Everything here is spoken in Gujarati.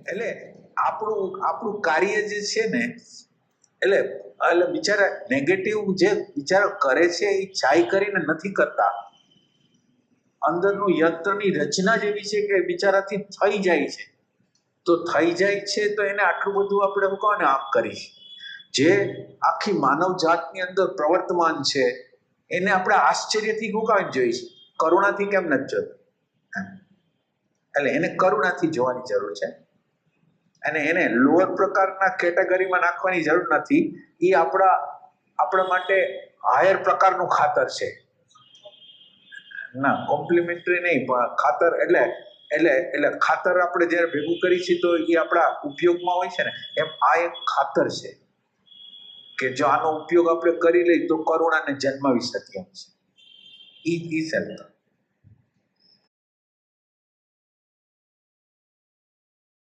એટલે આપણું કાર્ય જે છે ને, એટલે બિચારા નેગેટિવ જે વિચારો કરે છે એ ચાઈ કરીને નથી કરતા. અંદરનું યંત્રની રચના જેવી છે કે બિચારાથી થઈ જાય છે. તો થઈ જાય છે તો એને આટલું બધું આપણે કોને આપ કરી, જે આખી માનવ જાતની અંદર પ્રવર્તમાન છે એને આપણે આશ્ચર્યથી ગુકાવી જોઈએ છે, કરુણાથી કેમ નથી જોતું? એટલે એને કરુણાથી જોવાની જરૂર છે, અને એને લોઅર પ્રકારના કેટેગરીમાં નાખવાની જરૂર નથી. એ આપણા માટે હાયર પ્રકારનું ખાતર છે. ના, કોમ્પ્લિમેન્ટરી નહીં, પણ ખાતર એટલે ખાતર આપણે જ્યારે ભેગું કરી છીએ તો એ આપણા ઉપયોગમાં હોય છે ને, એમ આ એક ખાતર છે કે જો આનો ઉપયોગ આપણે કરી લઈએ તો કરુણાને જન્માવી શકીએ. એ સેલ્ફ